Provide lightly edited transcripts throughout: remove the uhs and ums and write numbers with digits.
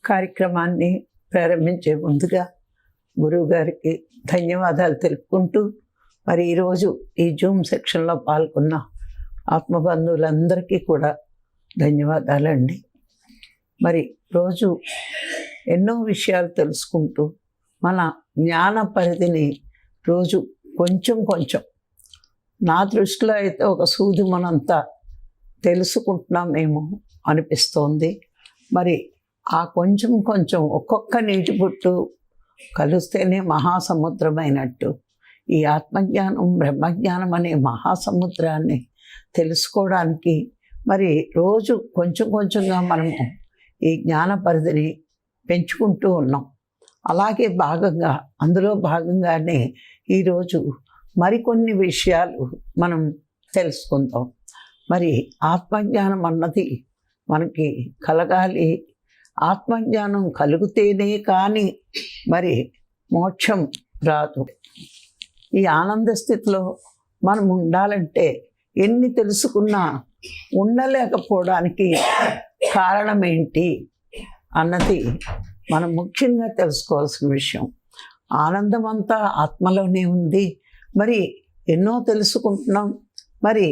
కార్యక్రమాన్ని ప్రారంభించే ముందుగా గురువుగారికి ధన్యవాదాలు తెలుపుకుంటూ, మరి ఈరోజు ఈ జూమ్ సెక్షన్లో పాల్గొన్న ఆత్మబంధువులందరికీ కూడా ధన్యవాదాలండి. మరి రోజు ఎన్నో విషయాలు తెలుసుకుంటూ మన జ్ఞాన పరిధిని రోజు కొంచెం నా దృష్టిలో అయితే ఒక సూది మనంతా తెలుసుకుంటున్నామేమో అనిపిస్తోంది. మరి ఆ కొంచెం ఒక్కొక్క నీటి బొట్టు కలిస్తేనే మహాసముద్రమైనట్టు ఈ ఆత్మజ్ఞానం బ్రహ్మజ్ఞానం అనే మహాసముద్రాన్ని తెలుసుకోవడానికి మరి రోజు కొంచెంగా మనము ఈ జ్ఞాన పరిధిని పెంచుకుంటూ ఉన్నాం. అలాగే అందులో భాగంగానే ఈరోజు మరికొన్ని విషయాలు మనం తెలుసుకుందాం. మరి ఆత్మజ్ఞానం అన్నది మనకి కలగాలి. ఆత్మజ్ఞానం కలిగితేనే కానీ మరి మోక్షం రాదు. ఈ ఆనంద స్థితిలో మనం ఉండాలంటే ఎన్ని తెలుసుకున్నా ఉండలేకపోవడానికి కారణం ఏంటి అన్నది మనం ముఖ్యంగా తెలుసుకోవాల్సిన విషయం. ఆనందం అంతా ఆత్మలోనే ఉంది. మరి ఎన్నో తెలుసుకుంటున్నాం. మరి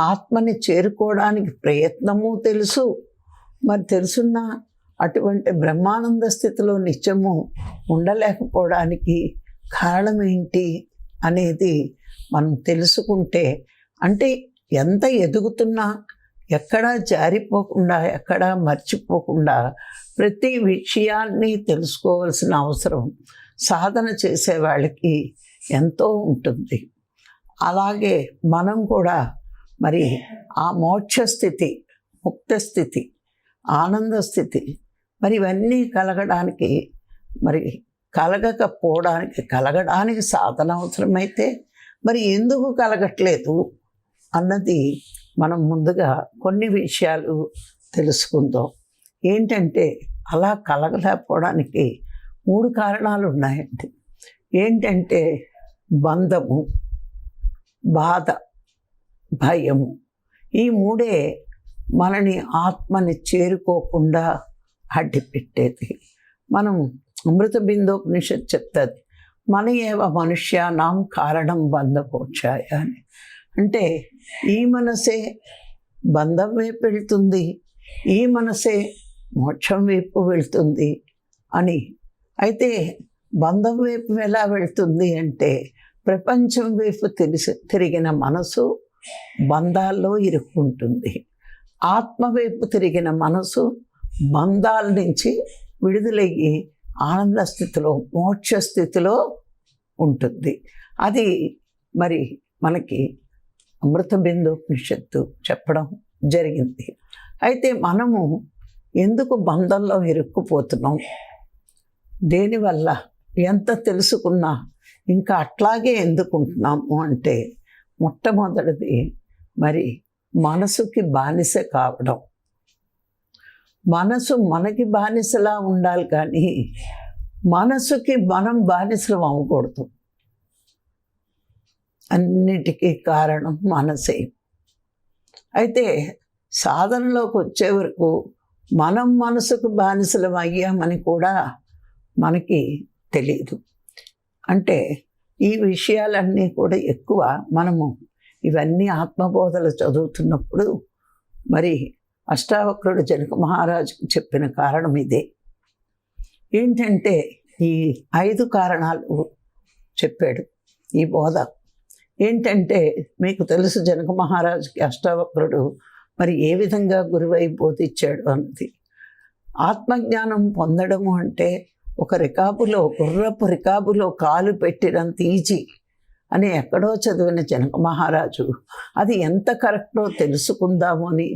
ఆత్మని చేరుకోవడానికి ప్రయత్నము తెలుసు. మరి తెలుసున్న అటువంటి బ్రహ్మానంద స్థితిలో నిత్యము ఉండలేకపోవడానికి కారణం ఏంటి అనేది మనం తెలుసుకుంటే, అంటే ఎంత ఎదుగుతున్నా ఎక్కడా జారిపోకుండా ఎక్కడా మర్చిపోకుండా ప్రతి విషయాన్ని తెలుసుకోవాల్సిన అవసరం సాధన చేసే వాళ్ళకి ఎంతో ఉంటుంది. అలాగే మనం కూడా మరి ఆ మోక్ష స్థితి, ముక్త స్థితి, ఆనంద స్థితి మరి ఇవన్నీ కలగడానికి మరి కలగడానికి సాధన అవసరమైతే మరి ఎందుకు కలగట్లేదు అన్నది మనం ముందుగా కొన్ని విషయాలు తెలుసుకుందాం. ఏంటంటే అలా కలగలేకపోవడానికి 3 కారణాలు ఉన్నాయండి. ఏంటంటే బంధము, బాధ, భయము. ఈ 3 మనని ఆత్మని చేరుకోకుండా అడ్డిపెట్టేది. మనం అమృత బిందోపనిషత్ చెప్తుంది, మన ఏవ మనుష్యానాం కారణం బంధమోక్షాయ అని. అంటే ఈ మనసే బంధం వైపు వెళ్తుంది, ఈ మనసే మోక్షం వైపు వెళ్తుంది అని. అయితే బంధం వైపు ఎలా వెళ్తుంది అంటే ప్రపంచం వైపు తిరిగిన మనసు బంధాల్లో ఇరుక్కుంటుంది. ఆత్మ వైపు తిరిగిన మనసు బంధాల నుంచి విడుదలయ్యి ఆనంద స్థితిలో, మోక్ష స్థితిలో ఉంటుంది. అది మరి మనకి అమృత బిందోపనిషత్తు చెప్పడం జరిగింది. అయితే మనము ఎందుకు బంధంలో ఇరుక్కుపోతున్నాం, దేనివల్ల, ఎంత తెలుసుకున్నా ఇంకా అట్లాగే ఎందుకుంటున్నాము అంటే మొట్టమొదటిది మరి మనసుకి బానిస కావడం. మనసు మనకి బానిసలా ఉండాలి కానీ మనసుకి మనం బానిసలం అవ్వకూడదు. అన్నిటికీ కారణం మనసే. అయితే సాధనలోకి వచ్చే వరకు మనం మనసుకు బానిసలం అయ్యామని కూడా మనకి తెలియదు. అంటే ఈ విషయాలన్నీ కూడా ఎక్కువ మనము ఇవన్నీ ఆత్మబోధలు చదువుతున్నప్పుడు మరి అష్టావక్రుడు జనక మహారాజుకు చెప్పిన కారణం ఇదే. ఏంటంటే ఈ 5 కారణాలు చెప్పాడు ఈ బోధ. ఏంటంటే మీకు తెలుసు జనక మహారాజుకి అష్టావక్రుడు మరి ఏ విధంగా గురువై బోధించాడు అన్నది. ఆత్మజ్ఞానం పొందడము అంటే ఒక గుర్రపు రికాబులో కాలు పెట్టినంత ఈజీ అని ఎక్కడో చదివిన జనక మహారాజు అది ఎంత కరెక్టో తెలుసుకుందాము అని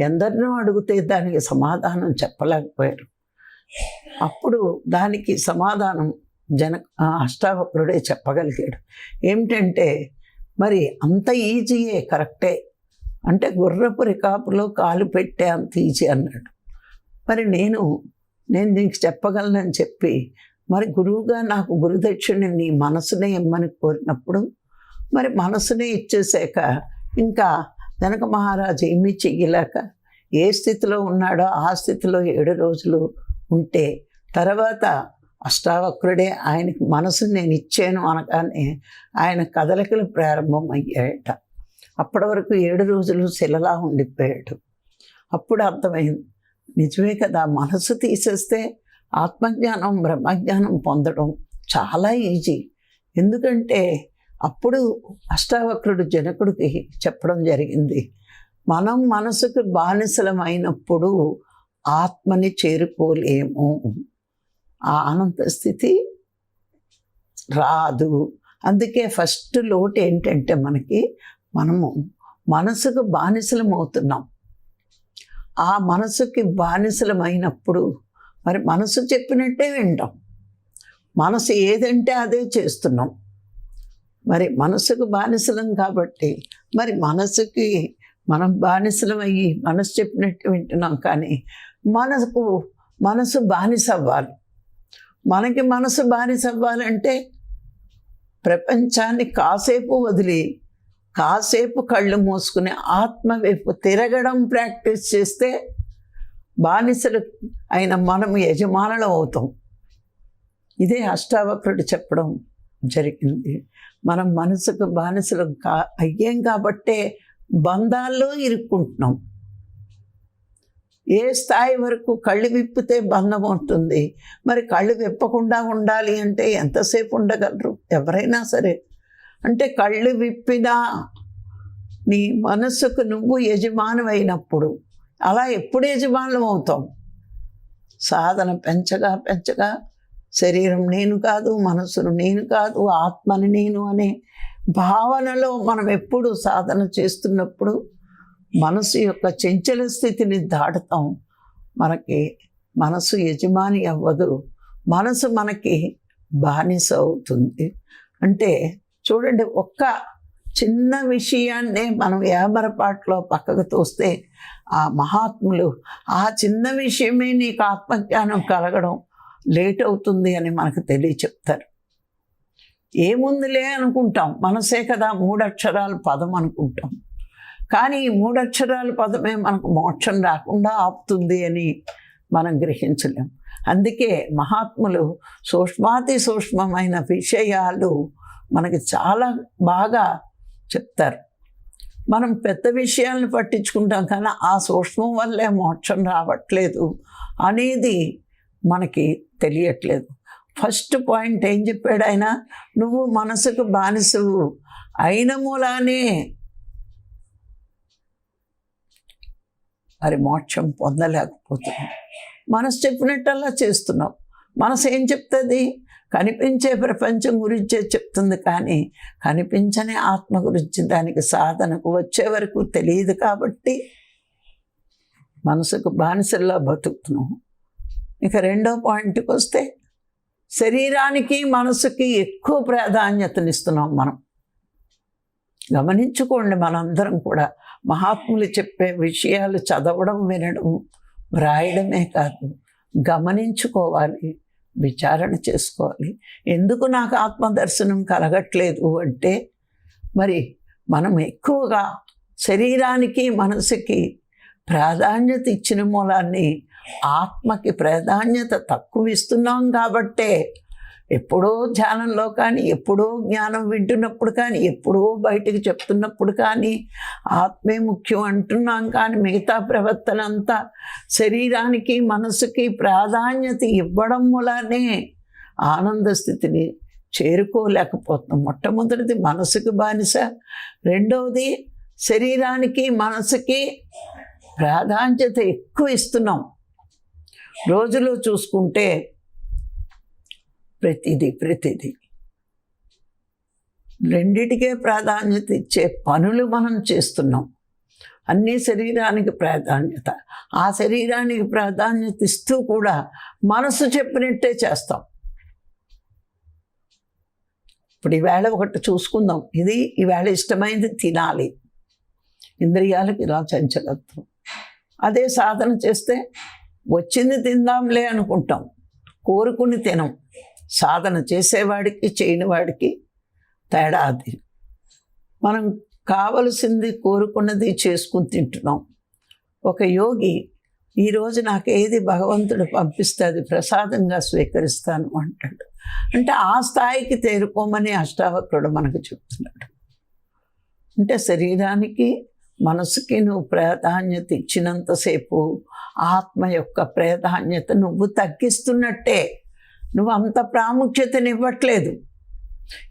ఎందరినో అడిగితే దానికి సమాధానం చెప్పలేకపోయారు. అప్పుడు దానికి సమాధానం అష్టావక్రుడే చెప్పగలిగాడు. ఏమిటంటే మరి అంత ఈజీయే, కరెక్టే, అంటే గుర్రపు రికాపులో కాలు పెట్టే అంత ఈజీ అన్నాడు. మరి నేను నీకు చెప్పగలనని చెప్పి మరి గురువుగా నాకు గురుదక్షిణ నీ మనసునే ఇమ్మని కోరినప్పుడు మరి మనసునే ఇచ్చేసాక ఇంకా జనక మహారాజు ఏమీ చెయ్యలేక ఏ స్థితిలో ఉన్నాడో ఆ స్థితిలో 7 రోజులు ఉంటే తర్వాత అష్టావక్రుడే ఆయనకి మనసుని నేను ఇచ్చాను అనగానే ఆయన కదలికలు ప్రారంభమయ్యాయట. అప్పటి వరకు 7 రోజులు శిలలా ఉండిపోయాడు. అప్పుడు అర్థమైంది, నిజమే కదా, మనసు తీసేస్తే ఆత్మజ్ఞానం బ్రహ్మజ్ఞానం పొందడం చాలా ఈజీ. ఎందుకంటే అప్పుడు అష్టావక్రుడు జనకుడికి చెప్పడం జరిగింది, మనం మనసుకు బానిసలమైనప్పుడు ఆత్మని చేరుకోలేము, ఆ అనంత స్థితి రాదు. అందుకే ఫస్ట్ లోటు ఏంటంటే మనము మనసుకు బానిసలం అవుతున్నాం. ఆ మనసుకి బానిసలమైనప్పుడు మరి మనసు చెప్పినట్టే వింటాం, మనసు ఏదంటే అదే చేస్తున్నాం. మరి మనసుకు బానిసలం కాబట్టి మరి మనసుకి మనం బానిసలం అయ్యి మనసు చెప్పినట్టు వింటున్నాం. కానీ మనసు బానిస అవ్వాలి. మనకి మనసు బానిస అవ్వాలంటే ప్రపంచాన్ని కాసేపు వదిలి కాసేపు కళ్ళు మూసుకుని ఆత్మ వైపు తిరగడం ప్రాక్టీస్ చేస్తే బానిసలు అయిన మనము యజమానులం అవుతాం. ఇదే అష్టావక్రుడు చెప్పడం జరిగింది. మనం మనసుకు బానిసలు అయ్యాం కాబట్టే బంధాల్లో ఇరుక్కుంటున్నాం. ఏ స్థాయి వరకు కళ్ళు విప్పితే బంధం ఉంటుంది. మరి కళ్ళు విప్పకుండా ఉండాలి అంటే ఎంతసేపు ఉండగలరు ఎవరైనా సరే? అంటే కళ్ళు విప్పినా నీ మనసుకు నువ్వు యజమానం అయినప్పుడు అలా ఎప్పుడు యజమానులం అవుతాం? సాధన పెంచగా పెంచగా శరీరం నేను కాదు, మనసును నేను కాదు, ఆత్మని నేను అనే భావనలో మనం ఎప్పుడు సాధన చేస్తున్నప్పుడు మనసు యొక్క చంచల స్థితిని దాటుతాం. మనకి మనసు యజమాని అవ్వదు, మనసు మనకి బానిస అవుతుంది. అంటే చూడండి, ఒక్క చిన్న విషయాన్నే మనం ఏమరపాట్లో పక్కకు తోస్తే ఆ మహాత్ములు ఆ చిన్న విషయమే నీకు ఆత్మజ్ఞానం కలగడం లేట్ అవుతుంది అని మనకు చెప్తారు. ఏముందిలే అనుకుంటాం, మనసే కదా 3 అక్షరాల పదం అనుకుంటాం. కానీ ఈ 3 అక్షరాల పదమే మనకు మోక్షం రాకుండా ఆపుతుంది అని మనం గ్రహించలేం. అందుకే మహాత్ములు సూక్ష్మాతి సూక్ష్మమైన విషయాలు మనకి చాలా బాగా చెప్తారు. మనం పెద్ద విషయాలను పట్టించుకుంటాం, కానీ ఆ సూక్ష్మం వల్లే మోక్షం రావట్లేదు అనేది మనకి తెలియట్లేదు. ఫస్ట్ పాయింట్ ఏం చెప్పాడు ఆయన? నువ్వు మనసుకు బానిసవు అయిన మూలానే మరి మోక్షం పొందలేకపోతున్నావు. మనసు చెప్పినట్టల్లా చేస్తున్నావు. మనసు ఏం చెప్తుంది? కనిపించే ప్రపంచం గురించే చెప్తుంది, కానీ కనిపించని ఆత్మ గురించి దానికి సాధనకు వచ్చే వరకు తెలియదు. కాబట్టి మనసుకు బానిసల్లా బతుకుతున్నావు. ఇక రెండో పాయింట్కి వస్తే, శరీరానికి మనసుకి ఎక్కువ ప్రాధాన్యతనిస్తున్నాం మనం. గమనించుకోండి, మనందరం కూడా మహాత్ములు చెప్పే విషయాలు చదవడం, వినడం, వ్రాయడమే కాదు, గమనించుకోవాలి, విచారణ చేసుకోవాలి. ఎందుకు నాకు ఆత్మదర్శనం కలగట్లేదు అంటే, మరి మనం ఎక్కువగా శరీరానికి మనసుకి ప్రాధాన్యత ఇచ్చిన మూలాన్ని ఆత్మకి ప్రాధాన్యత తక్కువ ఇస్తున్నాం. కాబట్టే ఎప్పుడో ధ్యానంలో కానీ, ఎప్పుడో జ్ఞానం వింటున్నప్పుడు కానీ, ఎప్పుడో బయటికి చెప్తున్నప్పుడు కానీ ఆత్మే ముఖ్యం అంటున్నాం. కానీ మిగతా ప్రవర్తన అంతా శరీరానికి మనసుకి ప్రాధాన్యత ఇవ్వడం వల్లనే ఆనంద స్థితిని చేరుకోలేకపోతున్నాం. మొట్టమొదటిది మనసుకు బానిస, రెండవది శరీరానికి మనసుకి ప్రాధాన్యత ఎక్కువ ఇస్తున్నాం. రోజులో చూసుకుంటే ప్రతిదీ రెండిటికే ప్రాధాన్యత ఇచ్చే పనులు మనం చేస్తున్నాం. అన్ని శరీరానికి ప్రాధాన్యత, ఆ శరీరానికి ప్రాధాన్యత ఇస్తూ కూడా మనసు చెప్పినట్టే చేస్తాం. ఇప్పుడు ఈవేళ ఒకటి చూసుకుందాం, ఇది ఈవేళ ఇష్టమైనది తినాలి, ఇంద్రియాలకు ఇలా చంచలత్వం. అదే సాధన చేస్తే వచ్చింది తిందాంలే అనుకుంటాం, కోరుకుని తినం. సాధన చేసేవాడికి చేయని వాడికి తేడా అది. మనం కావలసింది కోరుకున్నది చేసుకుని తింటున్నాం. ఒక యోగి ఈరోజు నాకు ఏది భగవంతుడు పంపిస్తే అది ప్రసాదంగా స్వీకరిస్తాను అంటాడు. అంటే ఆ స్థాయికి చేరుకోమని అష్టావక్రుడు మనకు చెప్తున్నాడు. అంటే శరీరానికి మనసుకి నువ్వు ప్రాధాన్యత ఇచ్చినంతసేపు ఆత్మ యొక్క ప్రాధాన్యత నువ్వు తగ్గిస్తున్నట్టే. నువ్వు అంత ప్రాముఖ్యతనివ్వట్లేదు.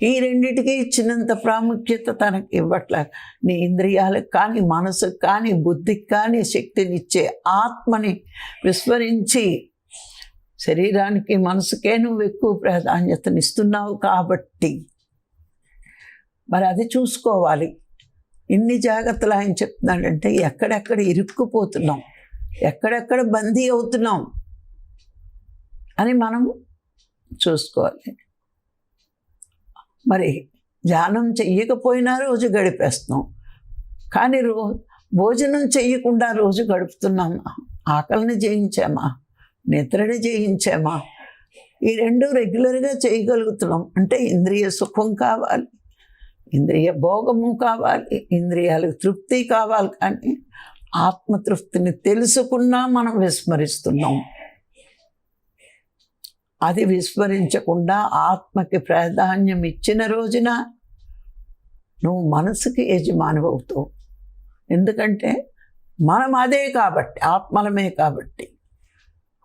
ఈ రెండిటికి ఇచ్చినంత ప్రాముఖ్యత తనకి ఇవ్వట్లేదు. నీ ఇంద్రియాలకు కానీ మనసుకు కానీ బుద్ధికి కానీ శక్తినిచ్చే ఆత్మని విస్మరించి శరీరానికి మనసుకే నువ్వు ఎక్కువ ప్రాధాన్యతనిస్తున్నావు. కాబట్టి మరి అది చూసుకోవాలి. ఇన్ని జాగ్రత్తలు ఆయన చెప్తున్నాడంటే ఎక్కడెక్కడ ఇరుక్కుపోతున్నాం, ఎక్కడెక్కడ బందీ అవుతున్నాం అని మనం చూసుకోవాలి. మరి ధ్యానం చెయ్యకపోయినా రోజు గడిపేస్తున్నాం, కానీ భోజనం చెయ్యకుండా రోజు గడుపుతున్నామా? ఆకలిని జయించామా? నిద్రని జయించామా? ఈ రెండు రెగ్యులర్గా చేయగలుగుతున్నాం అంటే ఇంద్రియ సుఖం కావాలి, ఇంద్రియ భోగము కావాలి, ఇంద్రియాలకు తృప్తి కావాలి. కానీ ఆత్మతృప్తిని తెలుసుకున్నా మనం విస్మరిస్తున్నాం. అది విస్మరించకుండా ఆత్మకి ప్రాధాన్యం ఇచ్చిన రోజున నువ్వు మనసుకి యజమాని అవుతావు. ఎందుకంటే మనం అదే కాబట్టి, ఆత్మలమే కాబట్టి.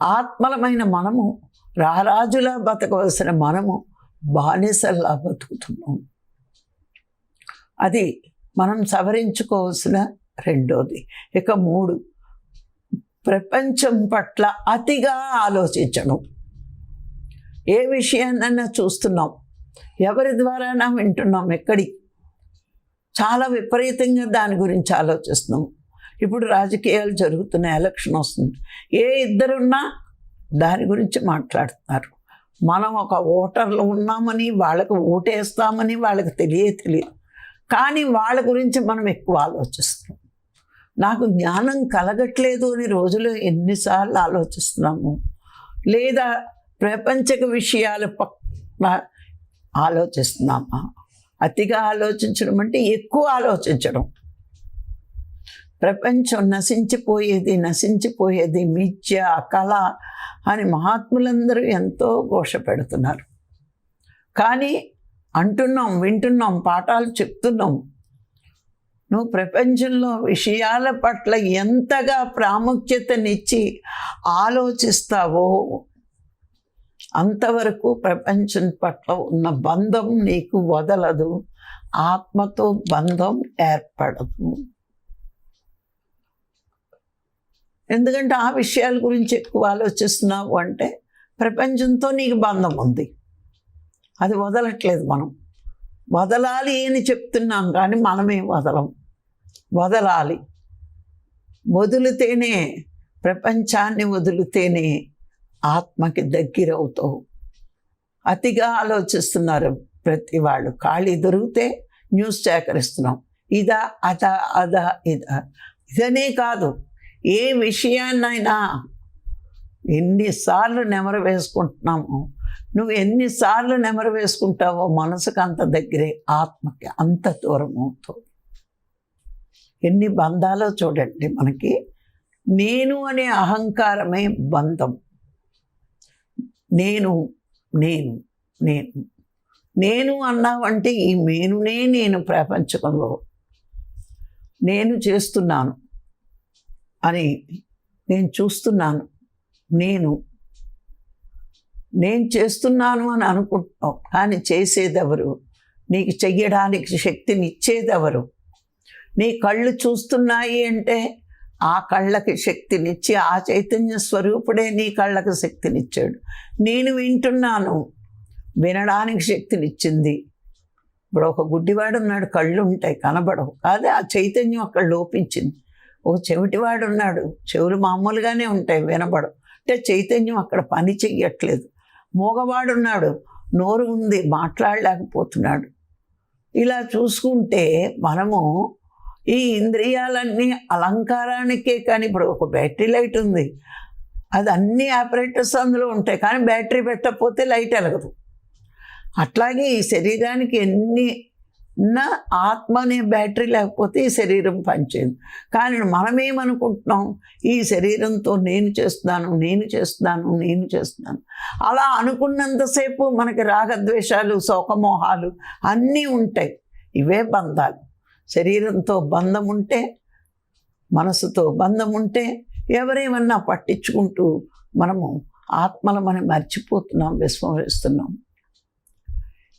ఆత్మలమైన మనము రారాజులా బతకవలసిన మనము బానిసల్లా బతుకుతున్నాం. అది మనం సవరించుకోవాల్సిన రెండోది. ఇక 3, ప్రపంచం పట్ల అతిగా ఆలోచించడం. ఏ విషయాన్నైనా చూస్తున్నాం, ఎవరి ద్వారానా వింటున్నాం, ఎక్కడి చాలా విపరీతంగా దాని గురించి ఆలోచిస్తున్నాం. ఇప్పుడు రాజకీయాలు జరుగుతున్నాయి, ఎలక్షన్ వస్తుంది, ఏ ఇద్దరున్నా దాని గురించి మాట్లాడుతున్నారు. మనం ఒక ఓటర్లు ఉన్నామని, వాళ్ళకు ఓటేస్తామని వాళ్ళకి తెలియదు. కానీ వాళ్ళ గురించి మనం ఎక్కువ ఆలోచిస్తున్నాం. నాకు జ్ఞానం కలగట్లేదు అని రోజులో ఎన్నిసార్లు ఆలోచిస్తున్నాము. లేదా ప్రపంచక విషయాల పట్ల ఆలోచిస్తున్నామా? అతిగా ఆలోచించడం అంటే ఎక్కువ ఆలోచించడం. ప్రపంచం నశించిపోయేది మిథ్య, కళ అని మహాత్ములందరూ ఎంతో ఘోష పెడుతున్నారు. కానీ అంటున్నాం, వింటున్నాం, పాఠాలు చెప్తున్నాం. నువ్వు ప్రపంచంలో విషయాల పట్ల ఎంతగా ప్రాముఖ్యతనిచ్చి ఆలోచిస్తావో అంతవరకు ప్రపంచం పట్ల ఉన్న బంధం నీకు వదలదు, ఆత్మతో బంధం ఏర్పడదు. ఎందుకంటే ఆ విషయాల గురించి ఎక్కువ ఆలోచిస్తున్నావు అంటే ప్రపంచంతో నీకు బంధం ఉంది, అది వదలట్లేదు. మనం వదలాలి అని చెప్తున్నాం కానీ మనమే వదలాలి. వదిలితేనే, ప్రపంచాన్ని వదిలితేనే ఆత్మకి దగ్గర అవుతావు. అతిగా ఆలోచిస్తున్నారు ప్రతి వాళ్ళు. ఖాళీ దొరికితే న్యూస్ సేకరిస్తున్నాం, అదా ఇదనే కాదు, ఏ విషయాన్నైనా ఎన్నిసార్లు నెమరు వేసుకుంటున్నాము. నువ్వు ఎన్నిసార్లు నెమరు వేసుకుంటావో మనసుకు అంత దగ్గరే, ఆత్మకి అంత దూరం అవుతావు. ఎన్ని బంధాలో చూడండి మనకి. నేను అనే అహంకారమే బంధం. నేను అన్నావంటే ఈ నేను ప్రపంచంలో నేను చేస్తున్నాను అని, నేను చూస్తున్నాను, నేను చేస్తున్నాను అని అనుకుంటున్నావు. కానీ చేసేదెవరు? నీకు చెయ్యడానికి శక్తిని ఇచ్చేదెవరు? నీ కళ్ళు చూస్తున్నాయి అంటే ఆ కళ్ళకి శక్తినిచ్చి ఆ చైతన్య స్వరూపుడే నీ కళ్ళకి శక్తినిచ్చాడు. నేను వింటున్నాను, వినడానికి శక్తినిచ్చింది. ఇప్పుడు ఒక గుడ్డివాడు ఉన్నాడు, కళ్ళు ఉంటాయి కనబడవు, అదే ఆ చైతన్యం అక్కడ లోపించింది. ఒక చెవిటివాడు ఉన్నాడు, చెవులు మామూలుగానే ఉంటాయి వినబడవు, అంటే చైతన్యం అక్కడ పని చెయ్యట్లేదు. మూగవాడున్నాడు, నోరు ఉంది మాట్లాడలేకపోతున్నాడు. ఇలా చూసుకుంటే మనము ఈ ఇంద్రియాలన్నీ అలంకారానికే. కానీ ఇప్పుడు ఒక బ్యాటరీ లైట్ ఉంది, అది అన్ని ఆపరేటర్స్ అందులో ఉంటాయి, కానీ బ్యాటరీ పెట్టకపోతే లైట్ వెలగదు. అట్లాగే ఈ శరీరానికి ఎన్ని నా ఆత్మ అనే బ్యాటరీ లేకపోతే ఈ శరీరం పనిచేయదు. కానీ మనమేమనుకుంటున్నాం, ఈ శరీరంతో నేను చేస్తున్నాను. అలా అనుకున్నంతసేపు మనకి రాగద్వేషాలు, శోకమోహాలు అన్నీ ఉంటాయి. ఇవే బంధాలు. శరీరంతో బంధం ఉంటే, మనసుతో బంధం ఉంటే ఎవరేమన్నా పట్టించుకుంటూ మనము ఆత్మలమని మర్చిపోతున్నాం, విస్మరిస్తున్నాం.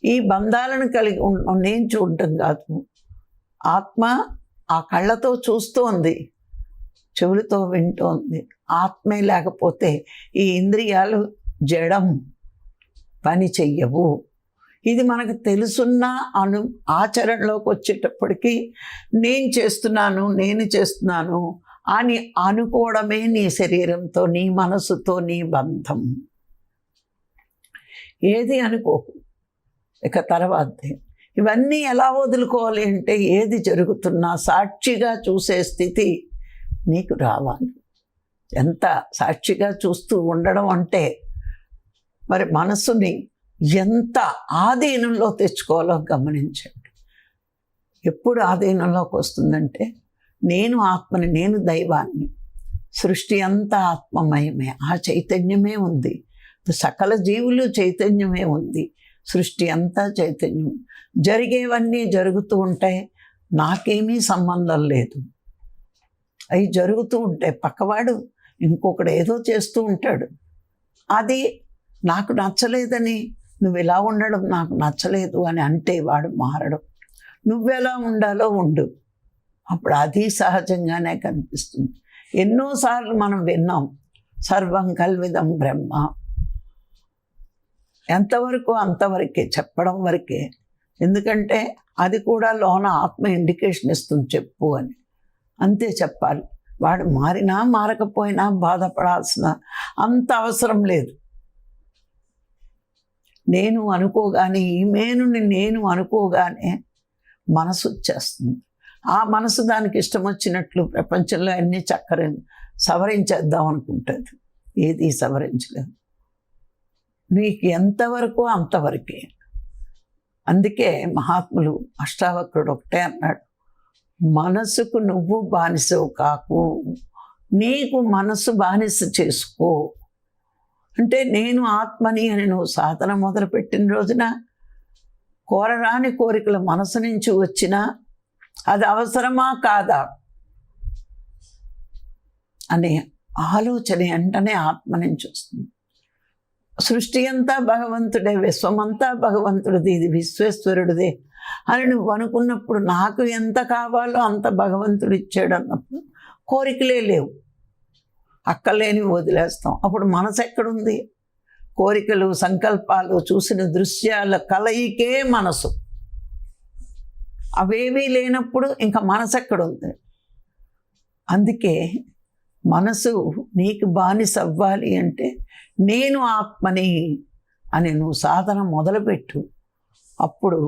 ఈ బంధాలను కలిగి నేను చూడటం కాదు. ఆత్మ ఆ కళ్ళతో చూస్తోంది, చెవులతో వింటోంది. ఆత్మే లేకపోతే ఈ ఇంద్రియాలు జడం, పని చెయ్యవు. ఇది మనకు తెలుసున్నా ఆచరణలోకి వచ్చేటప్పటికీ నేను చేస్తున్నాను అని అనుకోవడమే నీ శరీరంతో, నీ మనసుతో నీ బంధం. ఏది అనుకోకు. ఇక తర్వాతే ఇవన్నీ ఎలా వదులుకోవాలి అంటే, ఏది జరుగుతున్నా సాక్షిగా చూసే స్థితి నీకు రావాలి. ఎంత సాక్షిగా చూస్తూ ఉండడం అంటే, మరి మనసుని ఎంత ఆధీనంలో తెచ్చుకోవాలో గమనించండి. ఎప్పుడు ఆధీనంలోకి వస్తుందంటే, నేను ఆత్మని, నేను దైవాన్ని, సృష్టి అంతా ఆత్మమయమే, ఆ చైతన్యమే ఉంది. సకల జీవులు చైతన్యమే ఉంది. సృష్టి అంతా చైతన్యం. జరిగేవన్నీ జరుగుతూ ఉంటాయి, నాకేమీ సంబంధం లేదు. అవి జరుగుతూ ఉంటాయి. పక్కవాడు ఇంకొకడు ఏదో చేస్తూ ఉంటాడు, అది నాకు నచ్చలేదని, నువ్వు ఇలా ఉండడం నాకు నచ్చలేదు అని అంటే వాడు మారడం. నువ్వెలా ఉండాలో ఉండు, అప్పుడు అది సహజంగానే కనిపిస్తుంది. ఎన్నోసార్లు మనం విన్నాం, సర్వం కల్విదం బ్రహ్మ. ఎంతవరకు అంతవరకే, చెప్పడం వరకే. ఎందుకంటే అది కూడా లోన ఆత్మ ఇండికేషన్ ఇస్తుంది, చెప్పు అని. అంతే చెప్పాలి. వాడు మారినా మారకపోయినా బాధపడాల్సిన అంత అవసరం లేదు. నేను అనుకోగానే, నేను అనుకోగానే మనసు వచ్చేస్తుంది. ఆ మనసు దానికి ఇష్టం వచ్చినట్లు ప్రపంచంలో అన్నీ సవరించేద్దాం అనుకుంటుంది. ఏది సవరించలేదు. నీకు ఎంతవరకు అంతవరకే. అందుకే మహాత్ములు అష్టావక్రుడు ఒకటే అన్నాడు, మనసుకు నువ్వు బానిసవు కాకు, నీకు మనసు బానిస చేసుకో. అంటే నేను ఆత్మని అని నువ్వు సాధన మొదలుపెట్టిన రోజున కోరరాని కోరికలు మనసు నుంచి వచ్చినా అది అవసరమా కాదా అనే ఆలోచన వెంటనే ఆత్మ నుంచి వస్తుంది. సృష్టి అంతా భగవంతుడే, విశ్వమంతా భగవంతుడిది, ఇది విశ్వేశ్వరుడిదే అని నువ్వు అనుకున్నప్పుడు, నాకు ఎంత కావాలో అంత భగవంతుడు ఇచ్చాడు అన్నప్పుడు కోరికలే లేవు, అక్కలేని వదిలేస్తాం. అప్పుడు మనసు ఎక్కడుంది? కోరికలు, సంకల్పాలు, చూసిన దృశ్యాల కలయికే మనసు. అవేవీ లేనప్పుడు ఇంకా మనసు ఎక్కడుంది? అందుకే మనసు నీకు బానిస అవ్వాలి అంటే, నేను ఆత్మని అని నువ్వు సాధన మొదలుపెట్టు. అప్పుడు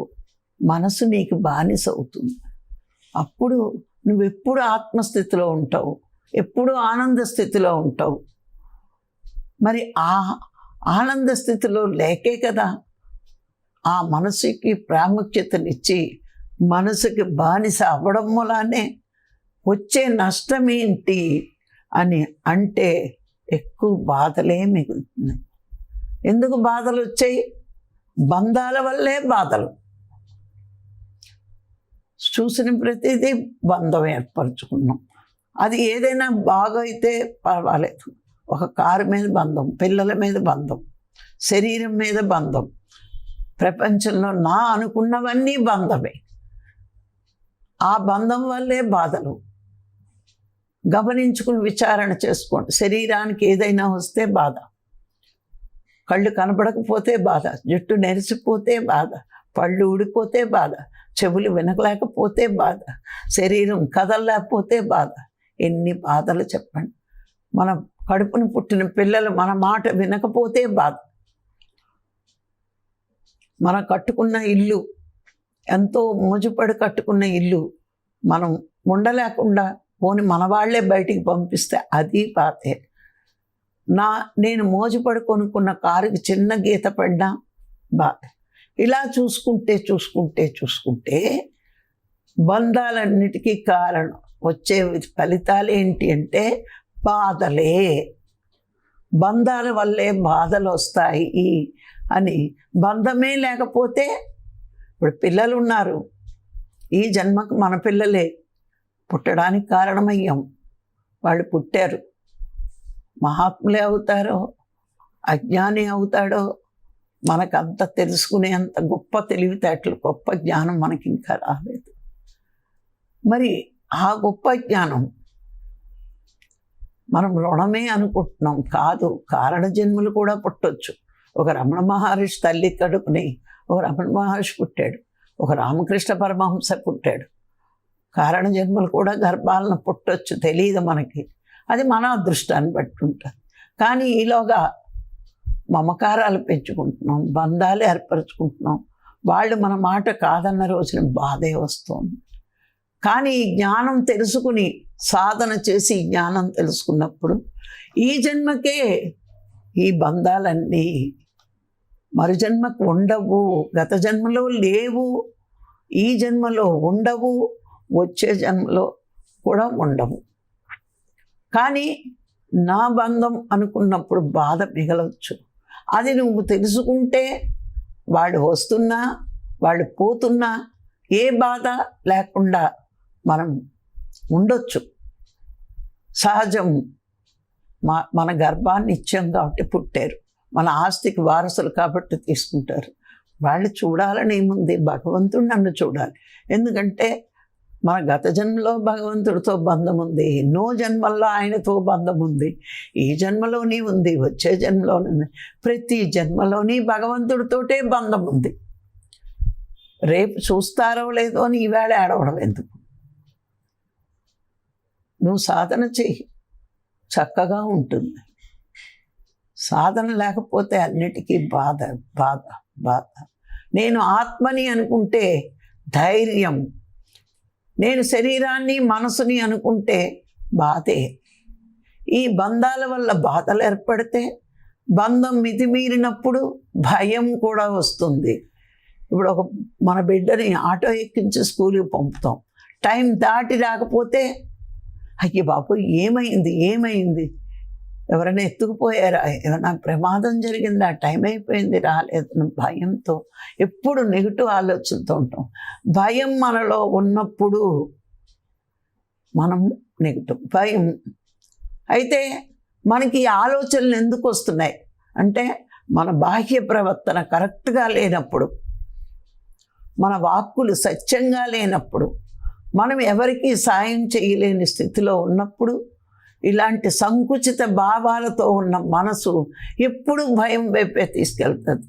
మనసు నీకు బానిస అవుతుంది. అప్పుడు నువ్వెప్పుడు ఆత్మస్థితిలో ఉంటావు, ఎప్పుడు ఆనంద స్థితిలో ఉంటావు. మరి ఆ ఆనంద స్థితిలో లేకే కదా ఆ మనసుకి ప్రాముఖ్యతనిచ్చి మనసుకి బానిస అవ్వడం మూలానే వచ్చే నష్టమేంటి అని అంటే ఎక్కువ బాధలే మిగులుతున్నాయి. ఎందుకు బాధలు వచ్చాయి? బంధాల వల్లే బాధలు. చూసిన ప్రతిదీ బంధం ఏర్పరచుకున్నాం. అది ఏదైనా బాగా అయితే పర్వాలేదు. ఒక కారు మీద బంధం, పిల్లల మీద బంధం, శరీరం మీద బంధం, ప్రపంచంలో నా అనుకున్నవన్నీ బంధమే. ఆ బంధం వల్లే బాధలు. గమనించుకుని విచారణ చేసుకోండి. శరీరానికి ఏదైనా వస్తే బాధ, కళ్ళు కనపడకపోతే బాధ, జుట్టు నెరిసిపోతే బాధ, పళ్ళు ఊడిపోతే బాధ, చెవులు వినలేకపోతే బాధ, శరీరం కదలలేకపోతే బాధ. ఎన్ని బాధలు చెప్పండి. మన కడుపును పుట్టిన పిల్లలు మన మాట వినకపోతే బాధ. మనం కట్టుకున్న ఇల్లు, ఎంతో మోజుపడి కట్టుకున్న ఇల్లు మనం ఉండలేకుండా పోని మన వాళ్ళే బయటికి పంపిస్తే అది బాధే. నేను మోజుపడి కొనుక్కున్న కారుకి చిన్న గీత పడ్డా బాధ. ఇలా చూసుకుంటే చూసుకుంటే చూసుకుంటే బంధాలన్నిటికీ కారణం వచ్చే ఫలితాలు ఏంటి అంటే బాధలే. బంధాల వల్లే బాధలు వస్తాయి అని, బంధమే లేకపోతే ఇప్పుడు పిల్లలు ఉన్నారు, ఈ జన్మకు మన పిల్లలే పుట్టడానికి కారణమయ్యాం. వాళ్ళు పుట్టారు, మహాత్ములే అవుతారో అజ్ఞాని అవుతాడో మనకంత తెలుసుకునేంత గొప్ప తెలివితేటలు, గొప్ప జ్ఞానం మనకి ఇంకా రాలేదు. మరి ఆ గొప్ప జ్ఞానం మనం రుణమే అనుకుంటున్నాం. కాదు, కారణ జన్మలు కూడా పుట్టొచ్చు. ఒక రమణ మహర్షి తల్లి కడుపుని ఒక రమణ మహర్షి పుట్టాడు, ఒక రామకృష్ణ పరమహంస పుట్టాడు. కారణ జన్మలు కూడా గర్భాలను పుట్టొచ్చు, తెలియదు మనకి. అది మన అదృష్టాన్ని బట్టి ఉంటుంది. కానీ ఈలోగా మమకారాలు పెంచుకుంటున్నాం, బంధాలు ఏర్పరచుకుంటున్నాం. వాళ్ళు మన మాట కాదన్న రోజున బాధే వస్తుంది. కానీ ఈ జ్ఞానం తెలుసుకుని సాధన చేసి ఈ జ్ఞానం తెలుసుకున్నప్పుడు ఈ జన్మకే ఈ బంధాలన్నీ మరు జన్మకు ఉండవు, గత జన్మలో లేవు, ఈ జన్మలో ఉండవు, వచ్చే జన్మలో కూడా ఉండవు. కానీ నా బంధం అనుకున్నప్పుడు బాధ మిగలవచ్చు. అది నువ్వు తెలుసుకుంటే వాళ్ళు వస్తున్నా వాళ్ళు పోతున్నా ఏ బాధ లేకుండా మనం ఉండొచ్చు. సహజం. మన గర్భాన్ని ఇచ్చాం కాబట్టి పుట్టారు, మన ఆస్తికి వారసులు కాబట్టి తీసుకుంటారు. వాళ్ళు చూడాలని ఏముంది, భగవంతుడు నన్ను చూడాలి. ఎందుకంటే మన గత జన్మలో భగవంతుడితో బంధం ఉంది, ఎన్నో జన్మల్లో ఆయనతో బంధం ఉంది, ఈ జన్మలోని ఉంది, వచ్చే జన్మలోని ఉంది. ప్రతి జన్మలోని భగవంతుడితోటే బంధం ఉంది. రేపు చూస్తారో లేదో అని ఈవేళ ఏడవడం ఎందుకు? నువ్వు సాధన చెయ్యి, చక్కగా ఉంటుంది. సాధన లేకపోతే అన్నిటికీ బాధ బాధ బాధ. నేను ఆత్మని అనుకుంటే ధైర్యం, నేను శరీరాన్ని మనసుని అనుకుంటే బాధే. ఈ బంధాల వల్ల బాధలు ఏర్పడితే బంధం మితిమీరినప్పుడు భయం కూడా వస్తుంది. ఇప్పుడు మన బిడ్డని ఆటో ఎక్కించి స్కూల్కి పంపుతాం, టైం దాటి రాకపోతే అయ్య బాబు ఏమైంది, ఎవరైనా ఎత్తుకుపోయారా, ఏమైనా ప్రమాదం జరిగిందా, టైం అయిపోయింది రాలేదు భయంతో ఎప్పుడు నెగిటివ్ ఆలోచనతో ఉంటాం. భయం మనలో ఉన్నప్పుడు మనం నెగిటివ్ భయం. అయితే మనకి ఈ ఆలోచనలు ఎందుకు వస్తున్నాయి అంటే మన బాహ్య ప్రవర్తన కరెక్ట్గా లేనప్పుడు, మన వాక్కులు సత్యంగా లేనప్పుడు, మనం ఎవరికీ సాయం చేయలేని స్థితిలో ఉన్నప్పుడు, ఇలాంటి సంకుచిత భావాలతో ఉన్న మనసు ఎప్పుడు భయం వైపే తీసుకెళ్తుంది.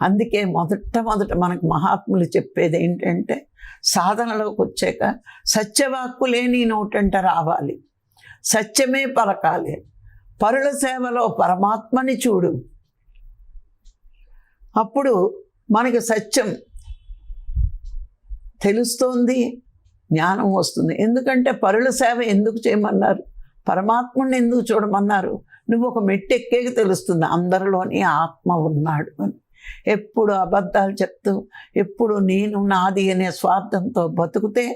అందుకే మొదట మనకు మహాత్ములు చెప్పేది ఏంటంటే, సాధనలోకి వచ్చాక సత్యవాక్కు లేని నోటంట రావాలి, సత్యమే పలకాలి, పరుల సేవలో పరమాత్మని చూడు. అప్పుడు మనకి సత్యం తెలుస్తోంది, జ్ఞానం వస్తుంది. ఎందుకంటే పరుల సేవ ఎందుకు చేయమన్నారు, పరమాత్మని ఎందుకు చూడమన్నారు? నువ్వు ఒక మెట్టు ఎక్కేకి తెలుస్తుంది అందరిలోని ఆత్మ ఉన్నాడు అని. ఎప్పుడు అబద్ధాలు చెప్తూ, ఎప్పుడు నేను నాది అనే స్వార్థంతో బతుకుతే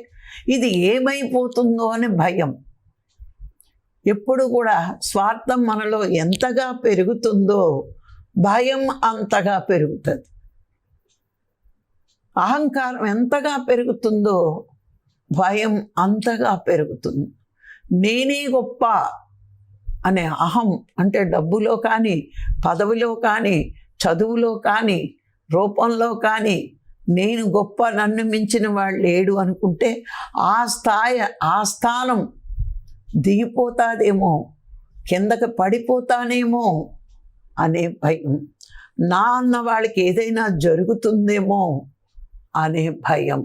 ఇది ఏమైపోతుందో అని భయం. ఎప్పుడు కూడా స్వార్థం మనలో ఎంతగా పెరుగుతుందో భయం అంతగా పెరుగుతుంది. అహంకారం ఎంతగా పెరుగుతుందో భయం అంతగా పెరుగుతుంది. నేనే గొప్ప అనే అహం, అంటే డబ్బులో కానీ, పదవిలో కానీ, చదువులో కానీ, రూపంలో కానీ నేను గొప్ప, నన్ను మించిన వాడు లేడు అనుకుంటే ఆ స్థానం దిగిపోతాదేమో, కిందకి పడిపోతానేమో అనే భయం. నా అన్న వాళ్ళకి ఏదైనా జరుగుతుందేమో అనే భయం.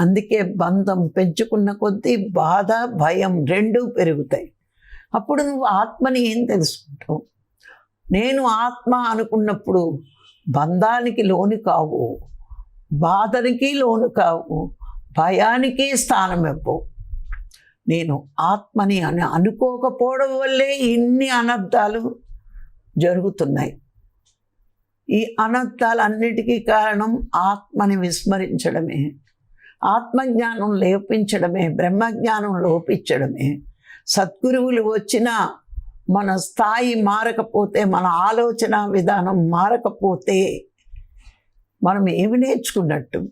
అందుకే బంధం పెంచుకున్న కొద్దీ బాధ, భయం రెండూ పెరుగుతాయి. అప్పుడు నువ్వు ఆత్మని ఏం తెలుసుకుంటావు? నేను ఆత్మ అనుకున్నప్పుడు బంధానికి లోను కావు, బాధనికి లోను కావు, భయానికి స్థానం ఇవ్వవు. నేను ఆత్మని అని అనుకోకపోవడం వల్లే ఇన్ని అనర్థాలు జరుగుతున్నాయి. ఈ అనర్థాలన్నిటికీ కారణం ఆత్మని విస్మరించడమే, ఆత్మజ్ఞానం లోపించడమే, బ్రహ్మజ్ఞానం లోపించడమే. సద్గురువులు వచ్చినా మన స్థాయి మారకపోతే, మన ఆలోచన విధానం మారకపోతే మనం ఏమి నేర్చుకున్నట్టు?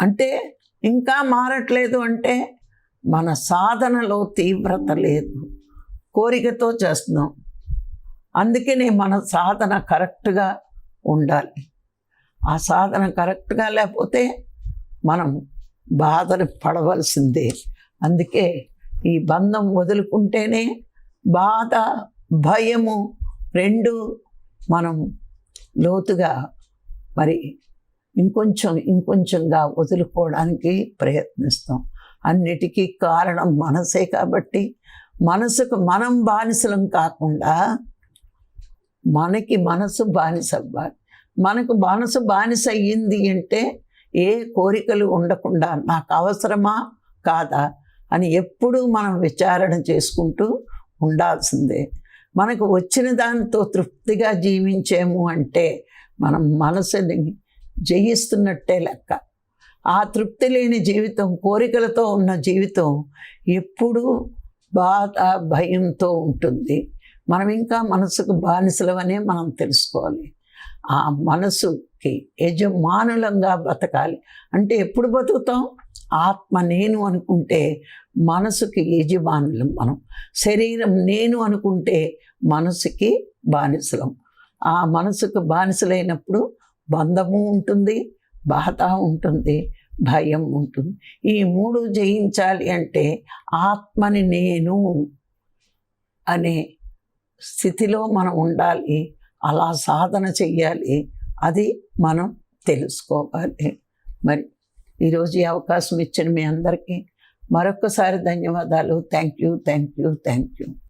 అంటే ఇంకా మారట్లేదు అంటే మన సాధనలో తీవ్రత లేదు, కోరికతో చేస్తున్నాం. అందుకనే మన సాధన కరెక్ట్గా ఉండాలి. ఆ సాధన కరెక్ట్గా లేకపోతే మనం బాధను పడవలసిందే. అందుకే ఈ బంధం వదులుకుంటేనే బాధ, భయము రెండు మనం లోతుగా మరి ఇంకొంచెంగా వదులుకోవడానికి ప్రయత్నిస్తాం. అన్నిటికీ కారణం మనసే కాబట్టి మనసుకు మనం బానిసలం కాకుండా మనకి మనసు బానిస అవ్వాలి. మనకు మనసు బానిస అయ్యింది అంటే ఏ కోరికలు ఉండకుండా నాకు అవసరమా కాదా అని ఎప్పుడూ మనం విచారణ చేసుకుంటూ ఉండాల్సిందే. మనకు వచ్చిన దానితో తృప్తిగా జీవించేము అంటే మనం మనసుని జయిస్తున్నట్టే లెక్క. ఆ తృప్తి లేని జీవితం, కోరికలతో ఉన్న జీవితం ఎప్పుడూ బాధ, భయంతో ఉంటుంది. మనం ఇంకా మనసుకు బానిసలవనే మనం తెలుసుకోవాలి. ఆ మనసుకి యజమానులంగా బతకాలి. అంటే ఎప్పుడు బతుకుతాం? ఆత్మ నేను అనుకుంటే మనసుకి యజమానులం మనం. శరీరం నేను అనుకుంటే మనసుకి బానిసలం. ఆ మనసుకు బానిసలైనప్పుడు బంధము ఉంటుంది, బాధ ఉంటుంది, భయం ఉంటుంది. ఈ మూడు జయించాలి అంటే ఆత్మని నేను అనే స్థితిలో మనం ఉండాలి. అలా సాధన చెయ్యాలి. అది మనం తెలుసుకోవాలి. మరి ఈరోజు ఈ అవకాశం ఇచ్చిన మీ అందరికీ మరొకసారి ధన్యవాదాలు. Thank you.